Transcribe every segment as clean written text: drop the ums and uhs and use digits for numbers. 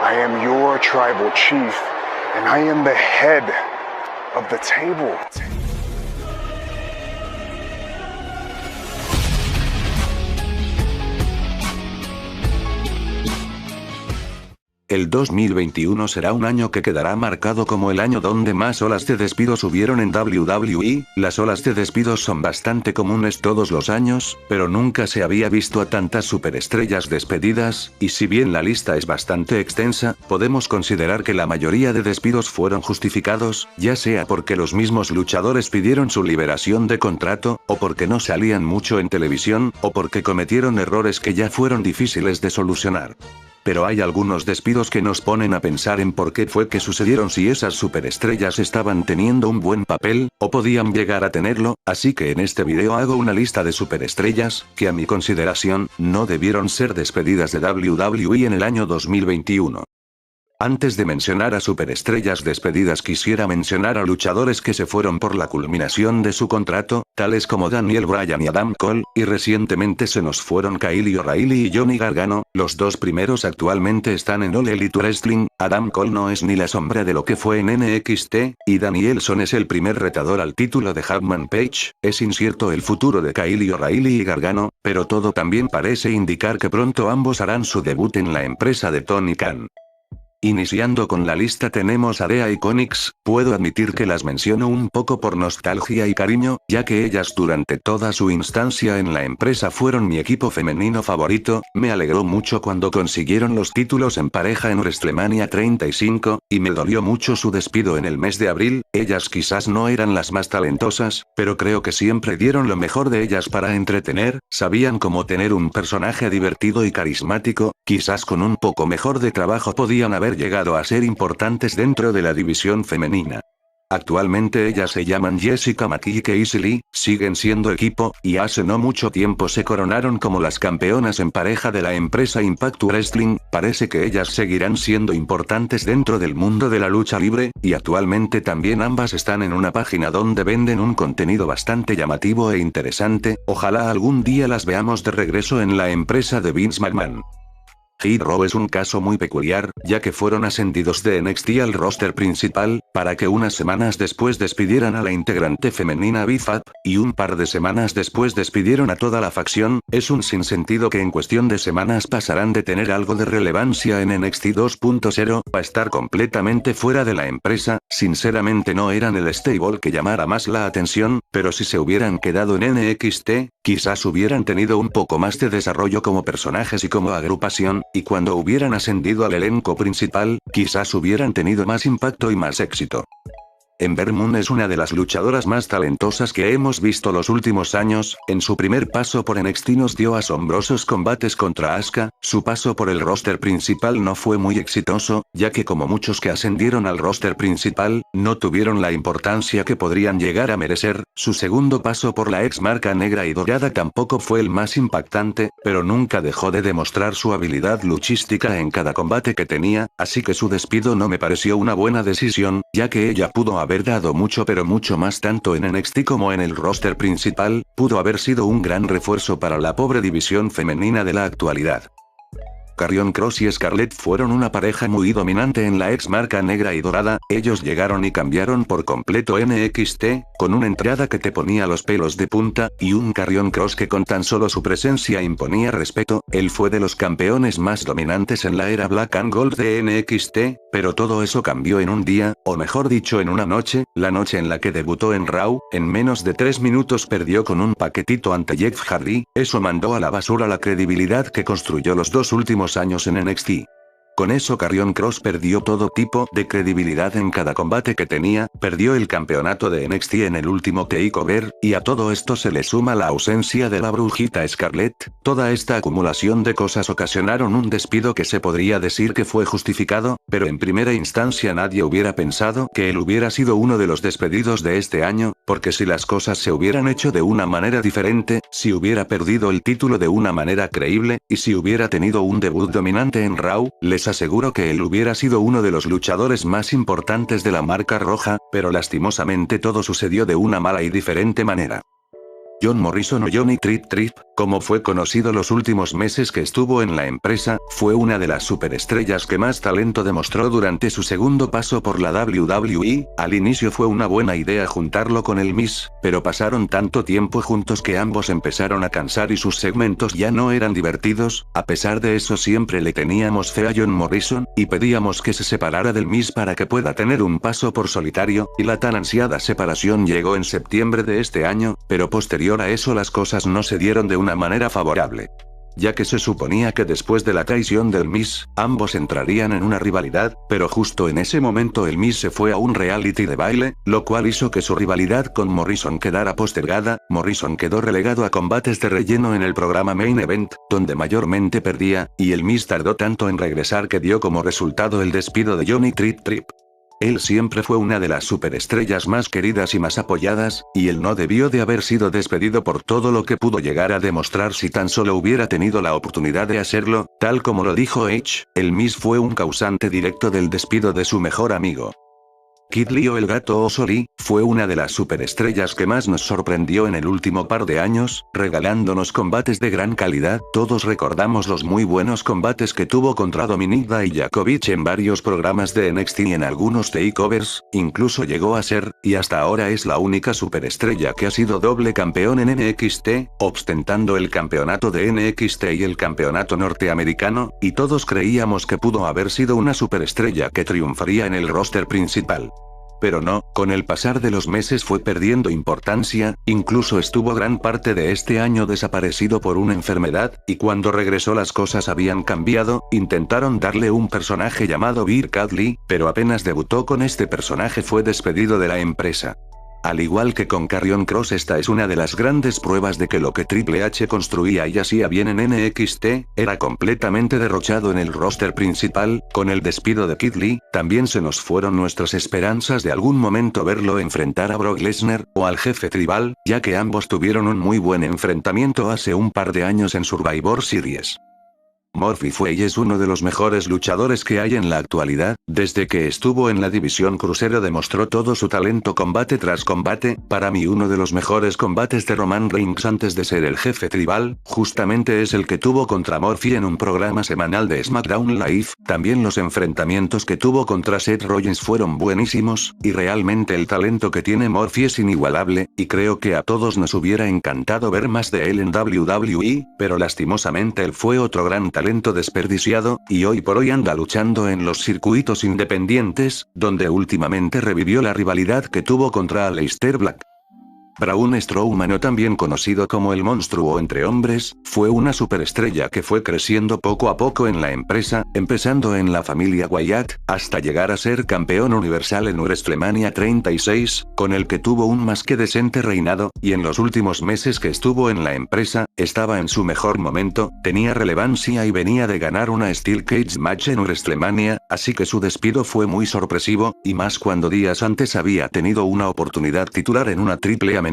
I am your tribal chief, and I am the head of the table. El 2021 será un año que quedará marcado como el año donde más olas de despidos hubieron en WWE. Las olas de despidos son bastante comunes todos los años, pero nunca se había visto a tantas superestrellas despedidas, y si bien la lista es bastante extensa, podemos considerar que la mayoría de despidos fueron justificados, ya sea porque los mismos luchadores pidieron su liberación de contrato, o porque no salían mucho en televisión, o porque cometieron errores que ya fueron difíciles de solucionar. Pero hay algunos despidos que nos ponen a pensar en por qué fue que sucedieron, si esas superestrellas estaban teniendo un buen papel, o podían llegar a tenerlo, así que en este video hago una lista de superestrellas, que a mi consideración, no debieron ser despedidas de WWE en el año 2021. Antes de mencionar a superestrellas despedidas, quisiera mencionar a luchadores que se fueron por la culminación de su contrato, tales como Daniel Bryan y Adam Cole, y recientemente se nos fueron Kyle O'Reilly y Johnny Gargano. Los dos primeros actualmente están en All Elite Wrestling. Adam Cole no es ni la sombra de lo que fue en NXT, y Danielson es el primer retador al título de Hangman Page. Es incierto el futuro de Kyle O'Reilly y Gargano, pero todo también parece indicar que pronto ambos harán su debut en la empresa de Tony Khan. Iniciando con la lista tenemos a The Iconics. Puedo admitir que las menciono un poco por nostalgia y cariño, ya que ellas durante toda su instancia en la empresa fueron mi equipo femenino favorito. Me alegró mucho cuando consiguieron los títulos en pareja en WrestleMania 35, y me dolió mucho su despido en el mes de abril. Ellas quizás no eran las más talentosas, pero creo que siempre dieron lo mejor de ellas para entretener, sabían cómo tener un personaje divertido y carismático. Quizás con un poco mejor de trabajo podían haber llegado a ser importantes dentro de la división femenina. Actualmente ellas se llaman Jessica McKee y Casey Lee, siguen siendo equipo, y hace no mucho tiempo se coronaron como las campeonas en pareja de la empresa Impact Wrestling. Parece que ellas seguirán siendo importantes dentro del mundo de la lucha libre, y actualmente también ambas están en una página donde venden un contenido bastante llamativo e interesante. Ojalá algún día las veamos de regreso en la empresa de Vince McMahon. Hit Row es un caso muy peculiar, ya que fueron ascendidos de NXT al roster principal, para que unas semanas después despidieran a la integrante femenina Bifab, y un par de semanas después despidieron a toda la facción. Es un sinsentido que en cuestión de semanas pasarán de tener algo de relevancia en NXT 2.0 a estar completamente fuera de la empresa. Sinceramente no eran el stable que llamara más la atención, pero si se hubieran quedado en NXT, quizás hubieran tenido un poco más de desarrollo como personajes y como agrupación, y cuando hubieran ascendido al elenco principal, quizás hubieran tenido más impacto y más éxito. Ember Moon es una de las luchadoras más talentosas que hemos visto los últimos años. En su primer paso por NXT nos dio asombrosos combates contra Asuka. Su paso por el roster principal no fue muy exitoso, ya que como muchos que ascendieron al roster principal, no tuvieron la importancia que podrían llegar a merecer. Su segundo paso por la ex marca negra y dorada tampoco fue el más impactante, pero nunca dejó de demostrar su habilidad luchística en cada combate que tenía, así que su despido no me pareció una buena decisión, ya que ella pudo haber dado mucho, pero mucho más tanto en NXT como en el roster principal. Pudo haber sido un gran refuerzo para la pobre división femenina de la actualidad. Karrion Kross y Scarlett fueron una pareja muy dominante en la ex marca negra y dorada. Ellos llegaron y cambiaron por completo NXT, con una entrada que te ponía los pelos de punta, y un Karrion Kross que con tan solo su presencia imponía respeto. Él fue de los campeones más dominantes en la era Black and Gold de NXT, pero todo eso cambió en un día, o mejor dicho en una noche, la noche en la que debutó en Raw. En menos de 3 minutos perdió con un paquetito ante Jeff Hardy. Eso mandó a la basura la credibilidad que construyó los dos últimos años en NXT. Con eso Karrion Kross perdió todo tipo de credibilidad en cada combate que tenía, perdió el campeonato de NXT en el último takeover, y a todo esto se le suma la ausencia de la brujita Scarlett. Toda esta acumulación de cosas ocasionaron un despido que se podría decir que fue justificado, pero en primera instancia nadie hubiera pensado que él hubiera sido uno de los despedidos de este año, porque si las cosas se hubieran hecho de una manera diferente, si hubiera perdido el título de una manera creíble, y si hubiera tenido un debut dominante en Raw, les aseguro que él hubiera sido uno de los luchadores más importantes de la marca roja, pero lastimosamente todo sucedió de una mala y diferente manera. John Morrison o Johnny Trip Trip, Como fue conocido los últimos meses que estuvo en la empresa, fue una de las superestrellas que más talento demostró durante su segundo paso por la WWE. Al inicio fue una buena idea juntarlo con el Miz, pero pasaron tanto tiempo juntos que ambos empezaron a cansar y sus segmentos ya no eran divertidos. A pesar de eso siempre le teníamos fe a John Morrison, y pedíamos que se separara del Miz para que pueda tener un paso por solitario, y la tan ansiada separación llegó en septiembre de este año, pero posterior a eso las cosas no se dieron de una manera favorable. Ya que se suponía que después de la traición del Miz, ambos entrarían en una rivalidad, pero justo en ese momento el Miz se fue a un reality de baile, lo cual hizo que su rivalidad con Morrison quedara postergada. Morrison quedó relegado a combates de relleno en el programa Main Event, donde mayormente perdía, y el Miz tardó tanto en regresar que dio como resultado el despido de Johnny Trip. Él siempre fue una de las superestrellas más queridas y más apoyadas, y él no debió de haber sido despedido por todo lo que pudo llegar a demostrar si tan solo hubiera tenido la oportunidad de hacerlo. Tal como lo dijo Edge, el Miz fue un causante directo del despido de su mejor amigo. Kid Lee o el Gato Oso Lee, fue una de las superestrellas que más nos sorprendió en el último par de años, regalándonos combates de gran calidad. Todos recordamos los muy buenos combates que tuvo contra Dominic Dijakovic en varios programas de NXT y en algunos takeovers, incluso llegó a ser, y hasta ahora es la única superestrella que ha sido doble campeón en NXT, ostentando el campeonato de NXT y el campeonato norteamericano, y todos creíamos que pudo haber sido una superestrella que triunfaría en el roster principal. Pero no, con el pasar de los meses fue perdiendo importancia, incluso estuvo gran parte de este año desaparecido por una enfermedad, y cuando regresó las cosas habían cambiado. Intentaron darle un personaje llamado Beer Cat-Lee, pero apenas debutó con este personaje fue despedido de la empresa. Al igual que con Karrion Kross, esta es una de las grandes pruebas de que lo que Triple H construía y hacía bien en NXT, era completamente derrochado en el roster principal. Con el despido de Kid Lee, también se nos fueron nuestras esperanzas de algún momento verlo enfrentar a Brock Lesnar, o al jefe tribal, ya que ambos tuvieron un muy buen enfrentamiento hace un par de años en Survivor Series. Murphy fue y es uno de los mejores luchadores que hay en la actualidad. Desde que estuvo en la división crucero demostró todo su talento combate tras combate. Para mí uno de los mejores combates de Roman Reigns antes de ser el jefe tribal, justamente es el que tuvo contra Murphy en un programa semanal de SmackDown Live. También los enfrentamientos que tuvo contra Seth Rollins fueron buenísimos, y realmente el talento que tiene Murphy es inigualable, y creo que a todos nos hubiera encantado ver más de él en WWE, pero lastimosamente él fue otro gran talento desperdiciado, y hoy por hoy anda luchando en los circuitos independientes, donde últimamente revivió la rivalidad que tuvo contra Aleister Black. Braun Strowman, o también conocido como el monstruo entre hombres, fue una superestrella que fue creciendo poco a poco en la empresa, empezando en la familia Wyatt, hasta llegar a ser campeón universal en WrestleMania 36, con el que tuvo un más que decente reinado, y en los últimos meses que estuvo en la empresa, estaba en su mejor momento, tenía relevancia y venía de ganar una Steel Cage Match en WrestleMania, así que su despido fue muy sorpresivo, y más cuando días antes había tenido una oportunidad titular en una triple amenaza.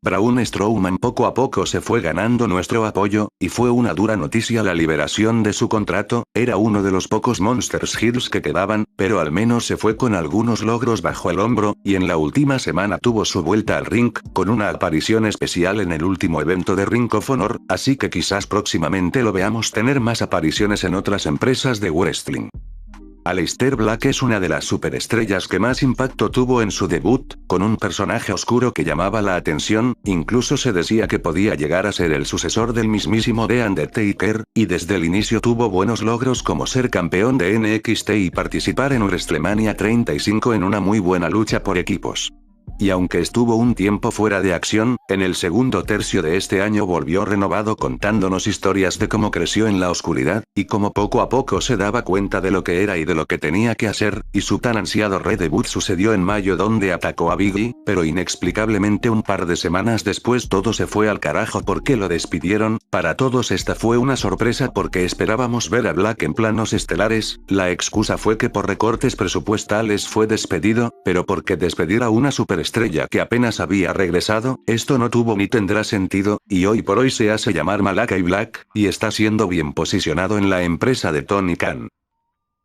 Braun Strowman poco a poco se fue ganando nuestro apoyo, y fue una dura noticia la liberación de su contrato. Era uno de los pocos Monsters Heels que quedaban, pero al menos se fue con algunos logros bajo el hombro, y en la última semana tuvo su vuelta al ring, con una aparición especial en el último evento de Ring of Honor, así que quizás próximamente lo veamos tener más apariciones en otras empresas de wrestling. Aleister Black es una de las superestrellas que más impacto tuvo en su debut, con un personaje oscuro que llamaba la atención. Incluso se decía que podía llegar a ser el sucesor del mismísimo The Undertaker, y desde el inicio tuvo buenos logros como ser campeón de NXT y participar en WrestleMania 35 en una muy buena lucha por equipos. Y aunque estuvo un tiempo fuera de acción, en el segundo tercio de este año volvió renovado contándonos historias de cómo creció en la oscuridad, y cómo poco a poco se daba cuenta de lo que era y de lo que tenía que hacer, y su tan ansiado redebut sucedió en mayo donde atacó a Big E, pero inexplicablemente un par de semanas después todo se fue al carajo porque lo despidieron. Para todos esta fue una sorpresa porque esperábamos ver a Black en planos estelares. La excusa fue que por recortes presupuestales fue despedido, pero porque despedir a una superestrella que apenas había regresado, esto no tuvo ni tendrá sentido, y hoy por hoy se hace llamar Malakai Black, y está siendo bien posicionado en la empresa de Tony Khan.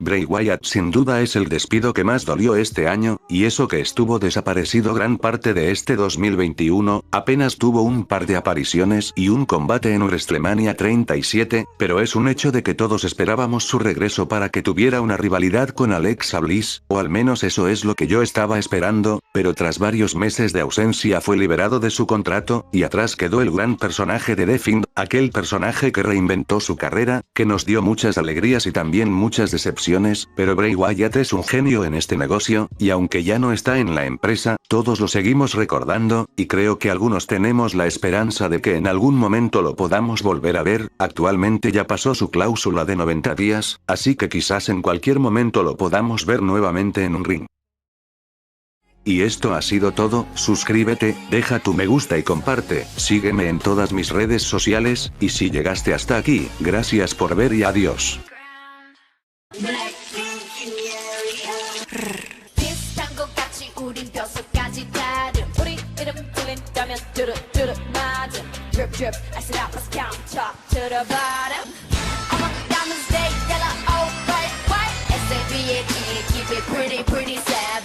Bray Wyatt sin duda es el despido que más dolió este año, y eso que estuvo desaparecido gran parte de este 2021, apenas tuvo un par de apariciones y un combate en WrestleMania 37, pero es un hecho de que todos esperábamos su regreso para que tuviera una rivalidad con Alexa Bliss, o al menos eso es lo que yo estaba esperando, pero tras varios meses de ausencia fue liberado de su contrato, y atrás quedó el gran personaje de The Fiend, aquel personaje que reinventó su carrera, que nos dio muchas alegrías y también muchas decepciones, pero Bray Wyatt es un genio en este negocio, y aunque ya no está en la empresa, todos lo seguimos recordando, y creo que algunos tenemos la esperanza de que en algún momento lo podamos volver a ver. Actualmente ya pasó su cláusula de 90 días, así que quizás en cualquier momento lo podamos ver nuevamente en un ring. Y esto ha sido todo. Suscríbete, deja tu me gusta y comparte, sígueme en todas mis redes sociales, y si llegaste hasta aquí, gracias por ver y adiós. 비슷한것같이 우린 뼛속까지 다름 우리 이름 들린다면 뚜루뚜루 맞음 Drip drip I said I must count top to the bottom All my diamonds they yellow, oh white, white S-A-V-E, keep it pretty, pretty sad